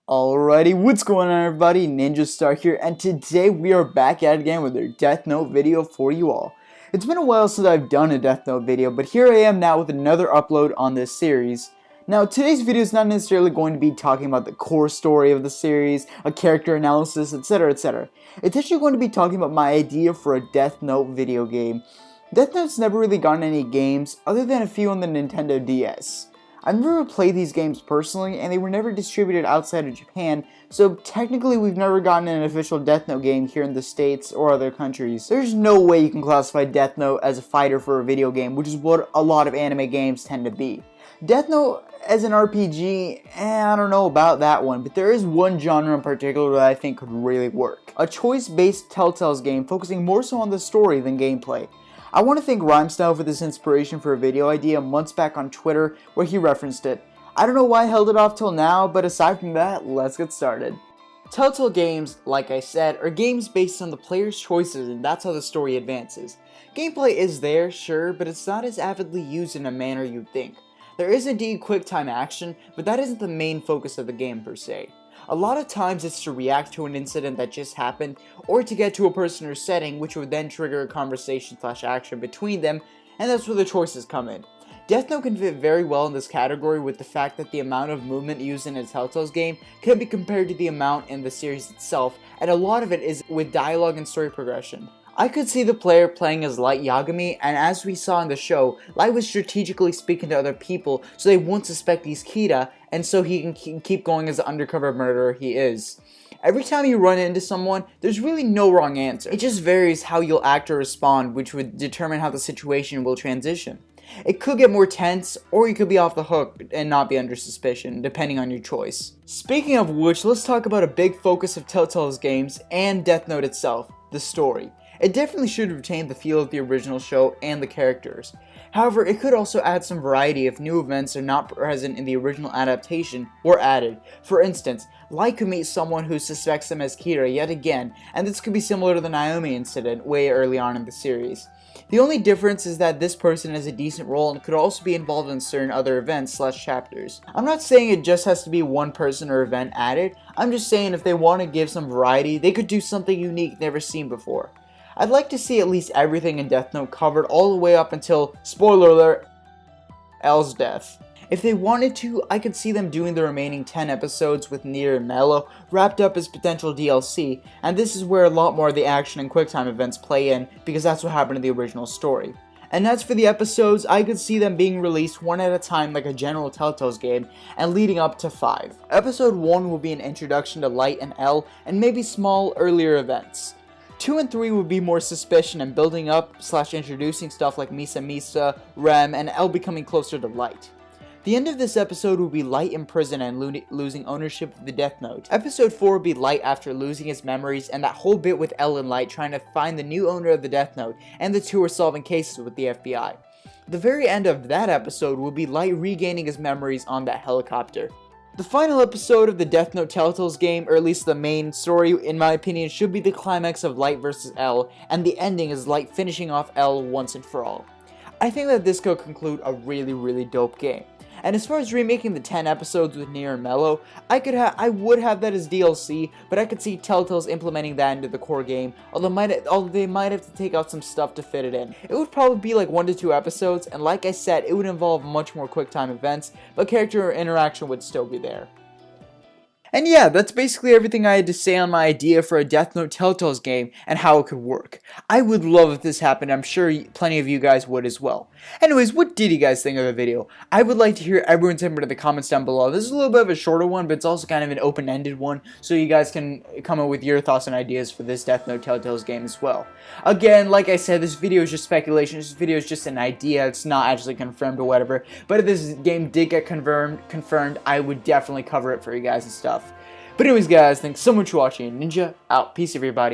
Alrighty, what's going on everybody? Ninja Star here, and today we are back at it again with a Death Note video for you all. It's been a while since I've done a Death Note video, but here I am now with another upload on this series. Now, today's video is not necessarily going to be talking about the core story of the series, a character analysis, etc, etc. It's actually going to be talking about my idea for a Death Note video game. Death Note's never really gotten any games, other than a few on the Nintendo DS. I've never played these games personally, and they were never distributed outside of Japan, so technically we've never gotten an official Death Note game here in the States or other countries. There's no way you can classify Death Note as a fighter for a video game, which is what a lot of anime games tend to be. Death Note as an RPG, I don't know about that one, but there is one genre in particular that I think could really work. A choice-based Telltales game focusing more so on the story than gameplay. I want to thank Rhymestyle for this inspiration for a video idea months back on Twitter where he referenced it. I don't know why I held it off till now, but aside from that, let's get started. Telltale games, like I said, are games based on the player's choices, and that's how the story advances. Gameplay is there, sure, but it's not as avidly used in a manner you'd think. There is indeed Quicktime action, but that isn't the main focus of the game per se. A lot of times it's to react to an incident that just happened, or to get to a person or setting, which would then trigger a conversation/action between them, and that's where the choices come in. Death Note can fit very well in this category with the fact that the amount of movement used in a Telltales game can be compared to the amount in the series itself, and a lot of it is with dialogue and story progression. I could see the player playing as Light Yagami, and as we saw in the show, Light was strategically speaking to other people so they won't suspect he's Kira, and so he can keep going as the undercover murderer he is. Every time you run into someone, there's really no wrong answer. It just varies how you'll act or respond, which would determine how the situation will transition. It could get more tense, or you could be off the hook and not be under suspicion, depending on your choice. Speaking of which, let's talk about a big focus of Telltale's games and Death Note itself, the story. It definitely should retain the feel of the original show and the characters. However, it could also add some variety if new events are not present in the original adaptation or added. For instance, Light could meet someone who suspects him as Kira yet again, and this could be similar to the Naomi incident way early on in the series. The only difference is that this person has a decent role and could also be involved in certain other events/chapters. I'm not saying it just has to be one person or event added, I'm just saying if they want to give some variety, they could do something unique never seen before. I'd like to see at least everything in Death Note covered all the way up until, spoiler alert, L's death. If they wanted to, I could see them doing the remaining 10 episodes with Nier and Mello wrapped up as potential DLC, and this is where a lot more of the action and Quicktime events play in, because that's what happened in the original story. And as for the episodes, I could see them being released one at a time like a general Telltales game, and leading up to 5. Episode 1 will be an introduction to Light and L, and maybe small earlier events. 2 and 3 would be more suspicion and building up/introducing stuff like Misa, Rem, and L becoming closer to Light. The end of this episode will be Light in prison and losing ownership of the Death Note. Episode 4 will be Light after losing his memories, and that whole bit with L and Light trying to find the new owner of the Death Note, and the two are solving cases with the FBI. The very end of that episode will be Light regaining his memories on that helicopter. The final episode of the Death Note Telltales game, or at least the main story, in my opinion, should be the climax of Light vs. L, and the ending is Light finishing off L once and for all. I think that this could conclude a really dope game. And as far as remaking the 10 episodes with Nier and Mello, I would have that as DLC, but I could see Telltales implementing that into the core game, although they might have to take out some stuff to fit it in. It would probably be like 1 to 2 episodes, and like I said, it would involve much more Quicktime events, but character interaction would still be there. And yeah, that's basically everything I had to say on my idea for a Death Note Telltales game and how it could work. I would love if this happened, I'm sure plenty of you guys would as well. Anyways, what did you guys think of the video? I would like to hear everyone's input in the comments down below. This is a little bit of a shorter one, but it's also kind of an open-ended one, so you guys can come up with your thoughts and ideas for this Death Note Telltales game as well. Again, like I said, this video is just speculation, this video is just an idea, it's not actually confirmed or whatever, but if this game did get confirmed, I would definitely cover it for you guys and stuff. But anyways guys, thanks so much for watching. Ninja out. Peace everybody.